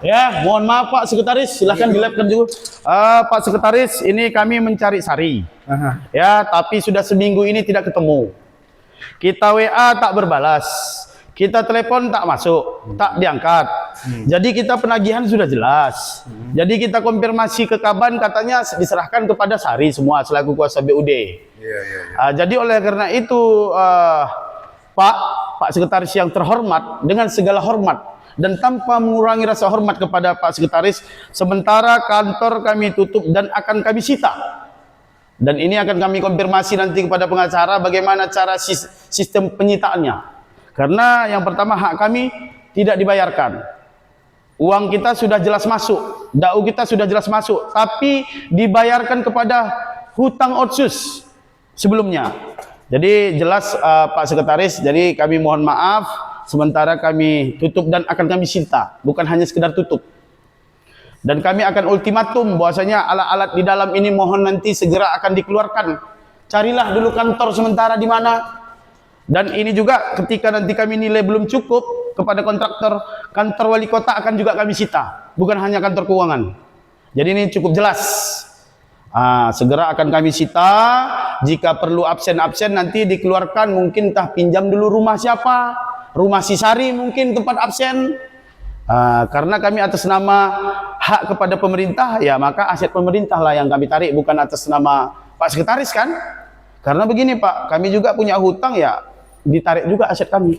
Ya, mohon maaf Pak Sekretaris, silahkan dilapkan juga. Pak Sekretaris, ini kami mencari Sari. Aha. Ya, tapi sudah seminggu ini tidak ketemu. Kita WA tak berbalas, kita telepon tak masuk, tak diangkat. Jadi kita penagihan sudah jelas. Jadi kita konfirmasi ke Kaban, katanya diserahkan kepada Sari semua selaku kuasa BUD. Jadi oleh karena itu Pak Sekretaris yang terhormat, dengan segala hormat dan tanpa mengurangi rasa hormat kepada Pak Sekretaris, sementara kantor kami tutup dan akan kami sita. Dan ini akan kami konfirmasi nanti kepada pengacara bagaimana cara sistem penyitaannya. Karena yang pertama, hak kami tidak dibayarkan. Uang kita sudah jelas masuk, DAU kita sudah jelas masuk, tapi dibayarkan kepada hutang otsus sebelumnya. Jadi jelas Pak Sekretaris, jadi kami mohon maaf, sementara kami tutup dan akan kami sita, bukan hanya sekedar tutup. Dan kami akan ultimatum bahwasanya alat-alat di dalam ini mohon nanti segera akan dikeluarkan. Carilah dulu kantor sementara di mana. Dan ini juga ketika nanti kami nilai belum cukup kepada kontraktor, kantor wali kota akan juga kami sita, bukan hanya kantor keuangan. Jadi ini cukup jelas. Segera akan kami sita. Jika perlu absen-absen nanti dikeluarkan, mungkin entah pinjam dulu rumah siapa, rumah si Sari mungkin tempat absen. Karena kami atas nama hak kepada pemerintah, ya maka aset pemerintah lah yang kami tarik, bukan atas nama Pak Sekretaris kan. Karena begini Pak, kami juga punya hutang, ya ditarik juga aset kami.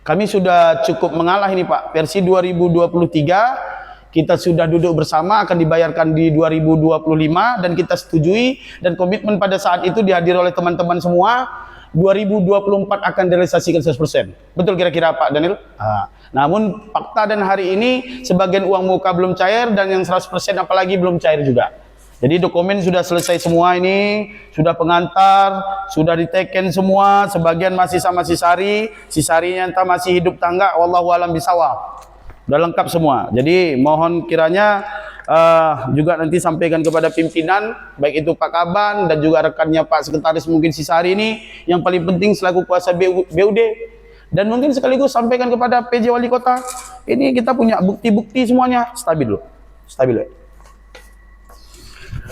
Kami sudah cukup mengalah ini Pak, versi 2023 kita sudah duduk bersama, akan dibayarkan di 2025 dan kita setujui, dan komitmen pada saat itu dihadiri oleh teman-teman semua. 2024 akan direalisasikan 100%. Betul kira-kira Pak Daniel? Namun fakta dan hari ini sebagian uang muka belum cair, dan yang 100% apalagi belum cair juga. Jadi dokumen sudah selesai semua ini, sudah pengantar, sudah diteken semua, sebagian masih sama si Sarinya entah masih hidup tangga, wallahu alam bisawab. Sudah lengkap semua. Jadi mohon kiranya juga nanti sampaikan kepada pimpinan, baik itu Pak Kaban dan juga rekannya Pak Sekretaris mungkin si Sari ini, yang paling penting selaku kuasa BUD, dan mungkin sekaligus sampaikan kepada PJ Wali Kota, ini kita punya bukti-bukti semuanya. Stabil loh, stabil loh.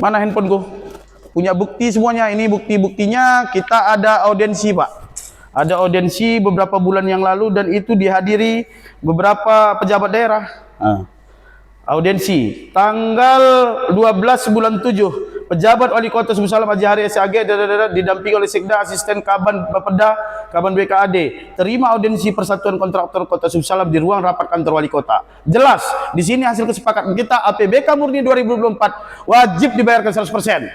Mana handphoneku? Punya bukti semuanya. Ini bukti-buktinya. Kita ada audiensi Pak, ada audiensi beberapa bulan yang lalu, dan itu dihadiri beberapa pejabat daerah. Audiensi tanggal 12 bulan 7, pejabat wali kota Sumatera Selatan Haji Hari SAG didampingi oleh Sekda, asisten Kaban Bapeda, Kaban BKAD, terima audiensi Persatuan Kontraktor Kota Sumatera Selatan di ruang rapat kantor wali kota. Jelas di sini hasil kesepakatan kita, APBK murni 2024 wajib dibayarkan 100%.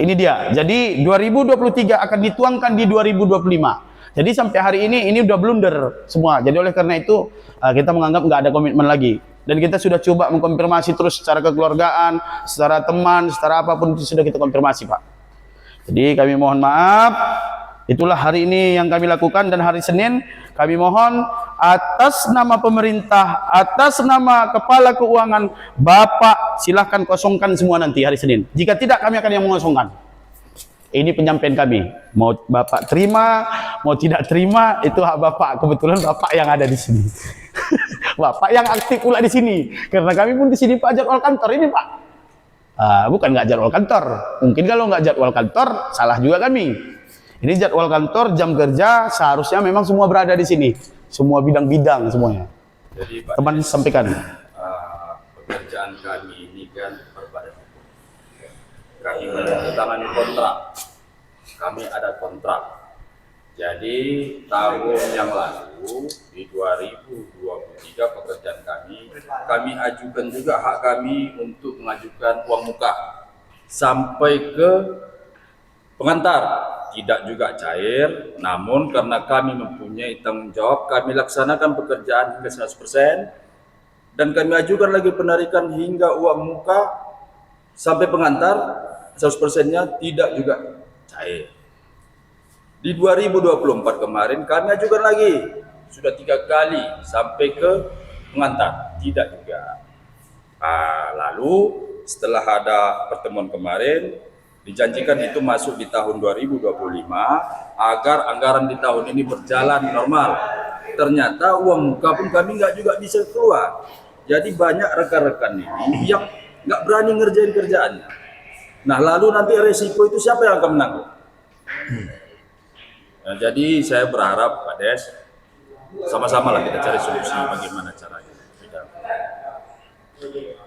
Ini dia. Jadi 2023 akan dituangkan di 2025. Jadi sampai hari ini udah blunder semua. Jadi oleh karena itu kita menganggap nggak ada komitmen lagi. Dan kita sudah coba mengkonfirmasi terus secara kekeluargaan, secara teman, secara apapun itu sudah kita konfirmasi Pak. Jadi kami mohon maaf. Itulah hari ini yang kami lakukan, dan hari Senin kami mohon atas nama pemerintah, atas nama Kepala Keuangan, Bapak silahkan kosongkan semua nanti hari Senin. Jika tidak, kami akan yang mengosongkan. Ini penyampaian kami. Mau Bapak terima, mau tidak terima, itu hak Bapak. Kebetulan Bapak yang ada di sini. Bapak yang aktif pula di sini. Karena kami pun di sini Pak jadwal kantor ini Pak. Bukan nggak jadwal kantor. Mungkin kalau nggak jadwal kantor, salah juga kami. Ini jadwal kantor, jam kerja, seharusnya memang semua berada di sini. Semua bidang-bidang semuanya. Jadi Pak, teman sampaikan. Pekerjaan kami ini kan berbeda. Kami menandatangani kontrak. Kami ada kontrak. Jadi tahun yang lalu di 2023 pekerjaan kami ajukan juga hak kami untuk mengajukan uang muka sampai ke pengantar, tidak juga cair. Namun karena kami mempunyai tanggung jawab, kami laksanakan pekerjaan hingga 100%, dan kami ajukan lagi penarikan hingga uang muka sampai pengantar 100%-nya tidak juga cair. Di 2024 kemarin kami ajukan lagi, sudah 3 kali sampai ke pengantar, tidak juga. Lalu setelah ada pertemuan kemarin, dijanjikan itu masuk di tahun 2025 agar anggaran di tahun ini berjalan normal. ternyata uang muka pun kami nggak juga bisa keluar. Jadi banyak rekan-rekan ini yang nggak berani ngerjain kerjaannya. Nah, lalu nanti resiko itu siapa yang akan menanggung? Nah, jadi saya berharap Pak Des, sama-sama lah kita cari solusi bagaimana caranya.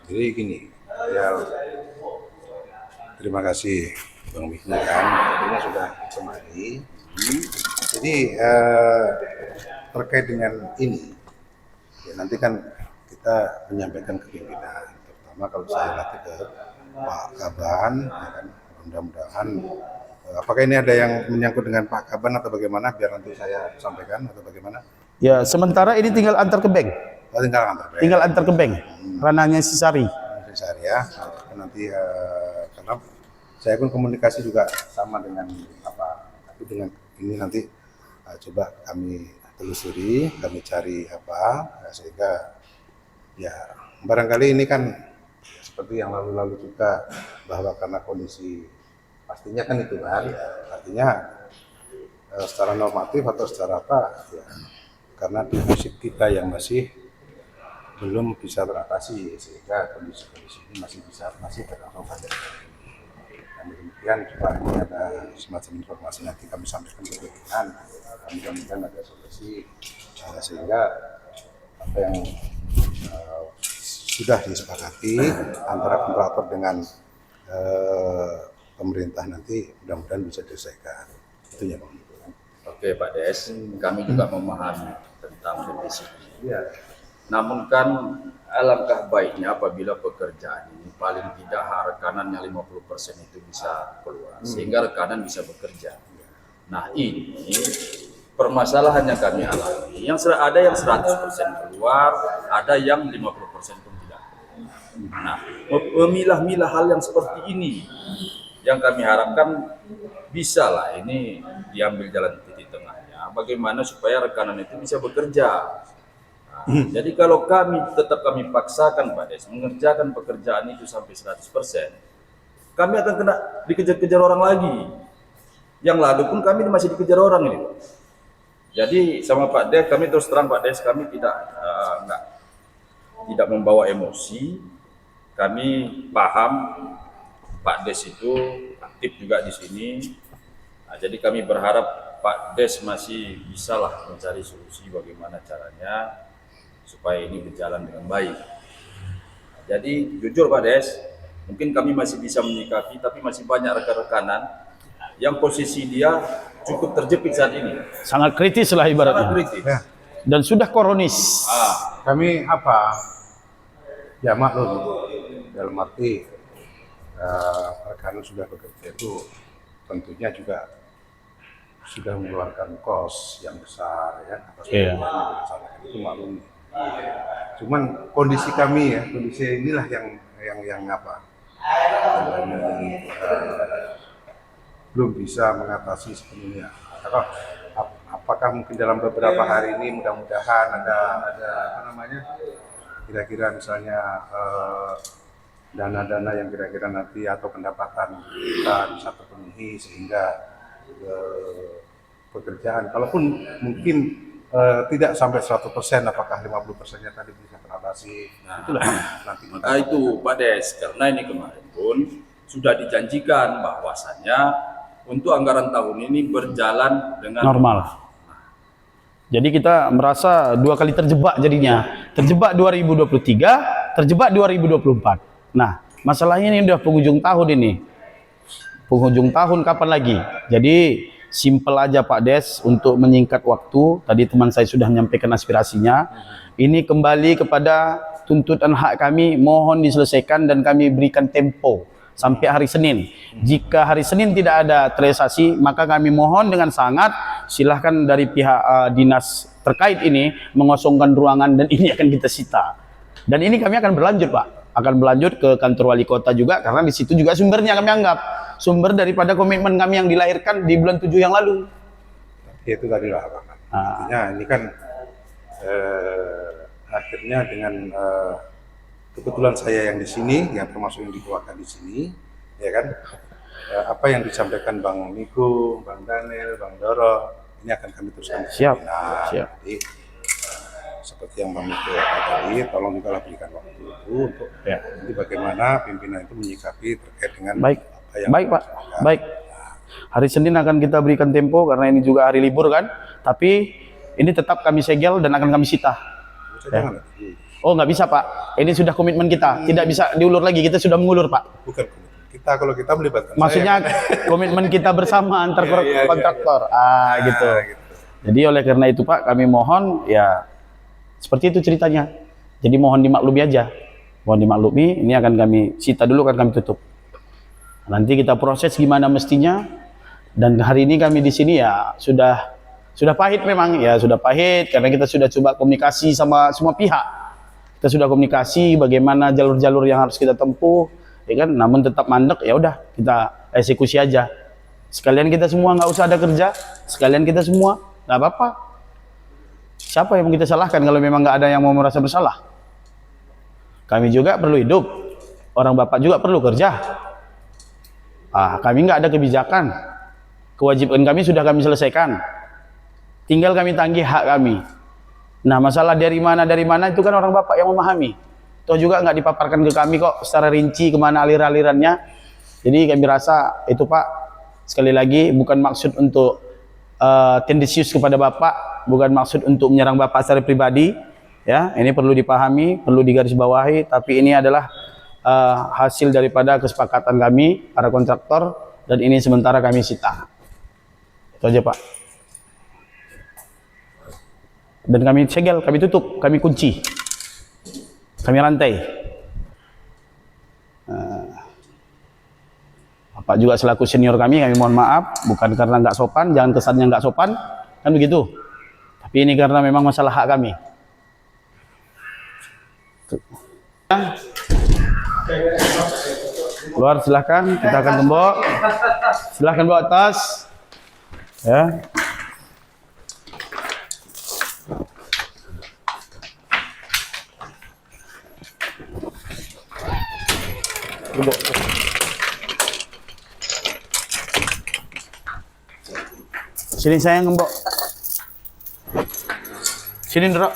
Jadi gini, ya terima kasih Bang Wisnu kan, artinya sudah kembali. Jadi terkait dengan ini, ya nanti kan kita menyampaikan ke pimpinan, terutama kalau saya latih ke Pak Kaban, ya kan, mudah-mudahan. Apakah ini ada yang menyangkut dengan Pak Kaban atau bagaimana? Biar nanti saya sampaikan atau bagaimana? Ya, sementara ini tinggal antar ke bank. Oh, tinggal antar. Tinggal antar ke bank. Ranahnya si Sari. Sehari ya, nanti karena saya pun komunikasi juga sama dengan apa, tapi dengan ini nanti coba kami telusuri, kami cari apa, sehingga ya barangkali ini kan seperti yang lalu-lalu juga, bahwa karena kondisi pastinya kan itu kan, artinya secara normatif atau secara apa, ya karena defisit kita yang masih belum bisa teratasi, sehingga kondisi-kondisi ini masih terkontrol. Dan demikian juga ini ada semacam informasi nanti kami sampaikan ke pimpinan, mudah-mudahan ada solusi sehingga apa yang sudah disepakati antara kontraktor dengan pemerintah nanti mudah-mudahan bisa diselesaikan. Itu ya Bang. Oke Pak Des, kami juga memahami tentang defisit. Iya. Namun kan alangkah baiknya apabila pekerjaan ini paling tidak rekanannya 50% itu bisa keluar, sehingga rekanan bisa bekerja. Nah ini permasalahan yang kami alami, ada yang 100% keluar, ada yang 50% pun tidak. Nah, memilah-milah hal yang seperti ini yang kami harapkan bisa lah ini diambil jalan titik tengahnya, bagaimana supaya rekanan itu bisa bekerja. Jadi kalau kami paksakan Pak Des mengerjakan pekerjaan itu sampai 100%, kami akan kena dikejar-kejar orang lagi. Yang lalu pun kami masih dikejar orang ini. Jadi sama Pak Des, kami terus terang Pak Des, kami tidak membawa emosi. Kami paham Pak Des itu aktif juga di sini. Nah, jadi kami berharap Pak Des masih bisalah mencari solusi bagaimana caranya supaya ini berjalan dengan baik. Jadi jujur Pak Des, mungkin kami masih bisa menyikapi, tapi masih banyak rekan-rekanan yang posisi dia cukup terjepit saat ini. Sangat kritis lah ibaratnya. Sangat kritis. Ya. Dan sudah kronis. Kami apa? Ya maklum, dalam arti rekanan sudah bekerja itu tentunya juga sudah mengeluarkan kos yang besar ya, atas pekerjaan itu maklum. Cuman kondisi kami ya, kondisi inilah yang apa? Belum bisa mengatasi sepenuhnya. Apakah mungkin dalam beberapa hari ini mudah-mudahan ada apa namanya? Kira-kira misalnya dana-dana yang kira-kira nanti atau pendapatan kita bisa terpenuhi sehingga pekerjaan, kalaupun mungkin tidak sampai 100%, apakah 50%-nya tadi bisa teratasi. Nah, itulah nanti. Maka itu Pak Des, karena ini kemarin pun sudah dijanjikan bahwasannya untuk anggaran tahun ini berjalan dengan normal. Jadi kita merasa dua kali terjebak jadinya. Terjebak 2023, terjebak 2024. Nah, masalahnya ini udah penghujung tahun ini. Penghujung tahun kapan lagi? Jadi simpel aja Pak Des untuk menyingkat waktu. Tadi teman saya sudah menyampaikan aspirasinya. Ini kembali kepada tuntutan hak kami, mohon diselesaikan dan kami berikan tempo sampai hari Senin. Jika hari Senin tidak ada terrealisasi, maka kami mohon dengan sangat silahkan dari pihak dinas terkait ini mengosongkan ruangan dan ini akan kita sita. Dan ini kami akan berlanjut Pak, akan berlanjut ke kantor wali kota juga, karena di situ juga sumbernya kami anggap sumber daripada komitmen kami yang dilahirkan di bulan 7 yang lalu. Itu tadi lah Pak. Artinya ini kan akhirnya dengan kebetulan saya yang di sini, yang termasuk yang dikeluarkan di sini, ya kan, apa yang disampaikan Bang Miko, Bang Daniel, Bang Doro, ini akan kami teruskan. Siap. Nah, Siap. Jadi seperti yang Bang Miko tadi, tolong juga lah berikan waktu itu untuk Ya. nanti bagaimana pimpinan itu menyikapi terkait dengan Baik. apa yang Baik, Pak. Baik. Hari Senin akan kita berikan tempo karena ini juga hari libur kan. Tapi ini tetap kami segel dan akan kami sita. Jangan, Oh, nggak bisa, Pak. Ini sudah komitmen kita. Tidak bisa diulur lagi. Kita sudah mengulur, Pak. bukan kita, kalau kita melibatkan Maksudnya komitmen kita bersama antar kontraktor. Gitu. Jadi oleh karena itu, Pak, kami mohon ya seperti itu ceritanya. Jadi mohon dimaklumi aja. Mohon dimaklumi, ini akan kami sita dulu, akan kami tutup. Nanti kita proses gimana mestinya. Dan hari ini kami di sini ya sudah pahit memang, ya sudah pahit karena kita sudah coba komunikasi sama semua pihak. Kita sudah komunikasi bagaimana jalur-jalur yang harus kita tempuh, ya kan? Namun tetap mandek, ya udah kita eksekusi aja. Sekalian kita semua nggak usah ada kerja, sekalian kita semua nggak apa-apa. Siapa yang mau kita salahkan kalau memang nggak ada yang mau merasa bersalah? Kami juga perlu hidup, orang bapak juga perlu kerja. Kami nggak ada kebijakan, kewajiban kami sudah kami selesaikan. Tinggal kami tagih hak kami. Nah, masalah dari mana itu kan orang bapak yang memahami. Toh juga nggak dipaparkan ke kami kok secara rinci kemana alir-alirannya. Jadi kami rasa itu, Pak, sekali lagi bukan maksud untuk tendensius kepada bapak, bukan maksud untuk menyerang bapak secara pribadi. Ya, ini perlu dipahami, perlu digarisbawahi. Tapi ini adalah hasil daripada kesepakatan kami para kontraktor dan ini sementara kami sita. Itu aja, Pak. Dan kami segel, kami tutup, kami kunci, kami rantai. Bapak juga selaku senior kami mohon maaf, bukan karena nggak sopan, jangan kesannya nggak sopan, kan begitu. Tapi ini karena memang masalah hak kami. Keluar silahkan, kita akan gembok. Silahkan bawa tas. Ya. Sini sayang gembok. Sini Ndro.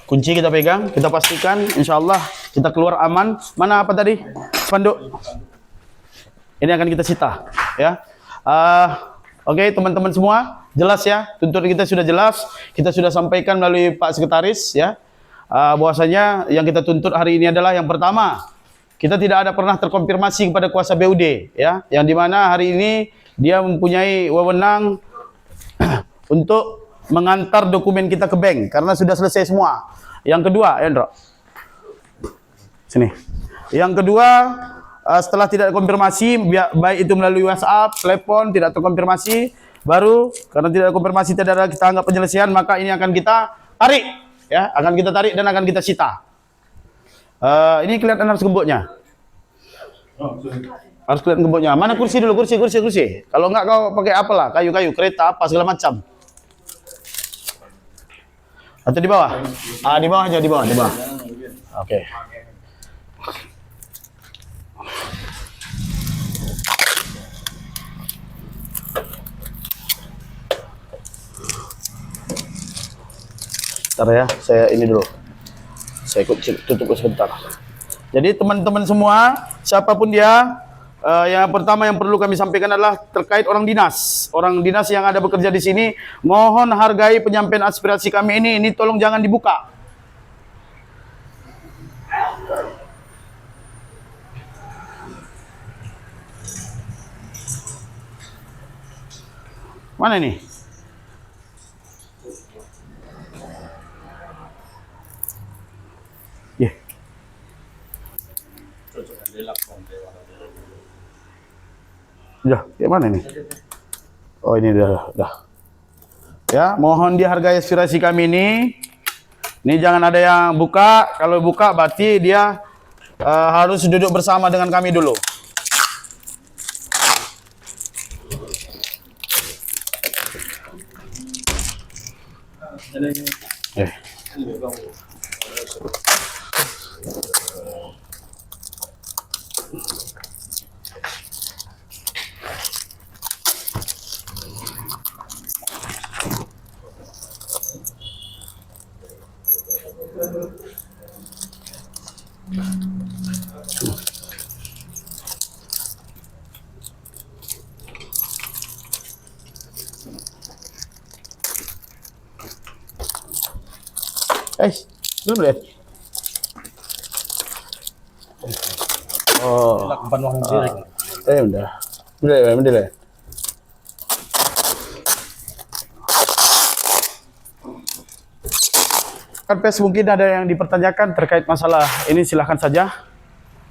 Kunci kita pegang, kita pastikan insya Allah kita keluar aman. Mana apa tadi? Spanduk. Ini akan kita sita, ya. Oke, teman-teman semua, jelas ya, tuntutan kita sudah jelas, kita sudah sampaikan melalui Pak Sekretaris, ya, bahwasanya yang kita tuntut hari ini adalah yang pertama, kita tidak ada pernah terkonfirmasi kepada kuasa BUD, ya, yang dimana hari ini dia mempunyai wewenang untuk mengantar dokumen kita ke bank karena sudah selesai semua. Yang kedua, ya, Ndro, sini. Yang kedua, setelah tidak konfirmasi, baik itu melalui WhatsApp, telepon, tidak terkonfirmasi, baru karena tidak konfirmasi tidak ada kita anggap penyelesaian, maka ini akan kita tarik, ya, akan kita tarik dan akan kita sita. Ini kelihatan harus gemboknya. Harus kelihatan gemboknya. Mana kursi dulu, kursi. Kalau enggak kau pakai apalah, kayu-kayu, kereta apa segala macam. Atau di bawah? Di bawah aja, di bawah. Oke. Bentar ya, saya ini dulu. Saya tutup sebentar. Jadi teman-teman semua, siapapun dia, yang pertama yang perlu kami sampaikan adalah terkait orang dinas. Orang dinas yang ada bekerja di sini, mohon hargai penyampaian aspirasi kami ini tolong jangan dibuka. Mana ini? Ya, kayak mana ini? Oh, ini udah. Ya, mohon dihargai aspirasi kami ini. Ini jangan ada yang buka. Kalau buka berarti dia harus duduk bersama dengan kami dulu. Belum boleh. Oh, udah. Udah. Kan Pes mungkin ada yang dipertanyakan terkait masalah ini, silahkan saja.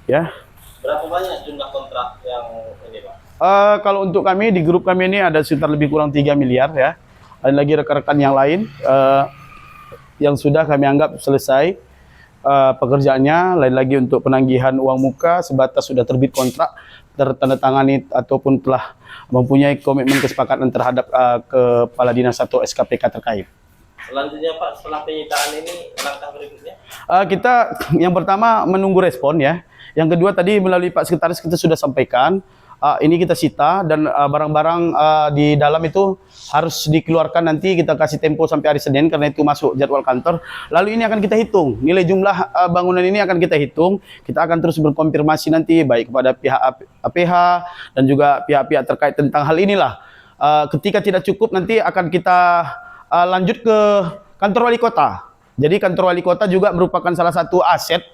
Ya. Berapa banyak jumlah kontrak yang ini, Pak? Kalau untuk kami di grup kami ini ada sekitar lebih kurang 3 miliar ya. Ada lagi rekan-rekan yang lain yang sudah kami anggap selesai pekerjaannya. Lain lagi untuk penanggihan uang muka sebatas sudah terbit kontrak, tertandatangani ataupun telah mempunyai komitmen kesepakatan terhadap kepala dinas atau SKPK terkait. Selanjutnya Pak, setelah penyitaan ini langkah berikutnya? Kita yang pertama menunggu respon ya. Yang kedua tadi melalui Pak Sekretaris kita sudah sampaikan ini kita sita dan barang-barang di dalam itu harus dikeluarkan, nanti kita kasih tempo sampai hari Senin karena itu masuk jadwal kantor. Lalu ini akan kita hitung, nilai jumlah bangunan ini akan kita hitung. Kita akan terus berkonfirmasi nanti baik kepada pihak APH dan juga pihak-pihak terkait tentang hal inilah. Ketika tidak cukup nanti akan kita lanjut ke kantor wali kota. Jadi kantor wali kota juga merupakan salah satu aset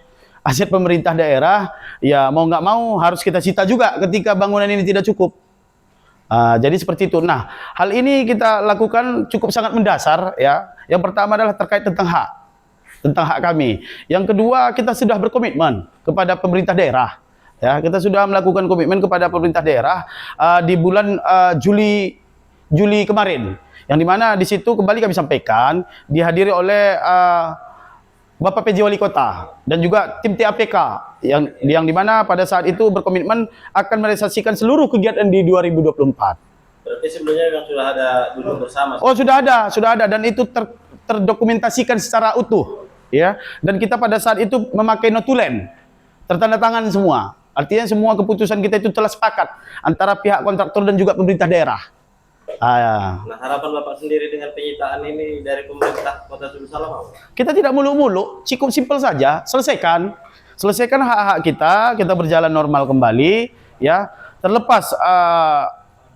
pemerintah daerah, ya mau nggak mau harus kita sita juga ketika bangunan ini tidak cukup. Jadi seperti itu. Nah, hal ini kita lakukan cukup sangat mendasar ya. Yang pertama adalah terkait tentang hak kami. Yang kedua, kita sudah berkomitmen kepada pemerintah daerah. Ya, kita sudah melakukan komitmen kepada pemerintah daerah di bulan Juli kemarin. Yang dimana di situ kembali kami sampaikan dihadiri oleh Bapak PJ Wali Kota dan juga tim TAPK yang dimana pada saat itu berkomitmen akan merealisasikan seluruh kegiatan di 2024. Berarti sebelumnya memang sudah ada duduk bersama? Oh, sudah ada dan itu terdokumentasikan secara utuh ya. Dan kita pada saat itu memakai notulen, tertandatangan semua. Artinya semua keputusan kita itu telah sepakat antara pihak kontraktor dan juga pemerintah daerah. Nah, harapan Bapak sendiri dengan penyitaan ini dari pemerintah Kota Sulu Salam apa? Kita tidak muluk-muluk, cukup simpel saja, selesaikan hak-hak kita berjalan normal kembali, ya. Terlepas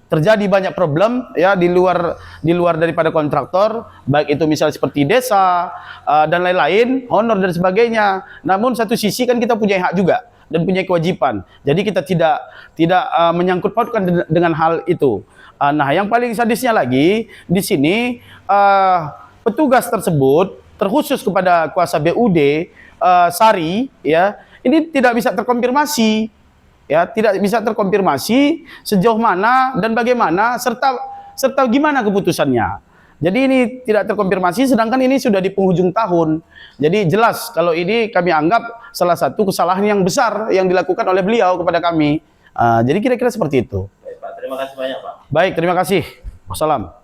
terjadi banyak problem, ya, di luar daripada kontraktor, baik itu misalnya seperti desa dan lain-lain, honor dan sebagainya. Namun satu sisi kan kita punya hak juga dan punya kewajiban. Jadi kita tidak menyangkut pautkan dengan hal itu. Nah, yang paling sadisnya lagi di sini petugas tersebut terkhusus kepada kuasa BUD Sari, ya, ini tidak bisa terkonfirmasi, ya, tidak bisa terkonfirmasi sejauh mana dan bagaimana serta gimana keputusannya. Jadi ini tidak terkonfirmasi, sedangkan ini sudah di penghujung tahun. Jadi jelas kalau ini kami anggap salah satu kesalahan yang besar yang dilakukan oleh beliau kepada kami. Jadi kira-kira seperti itu. Baik, Pak, terima kasih banyak, Pak. Baik, terima kasih. Wassalam.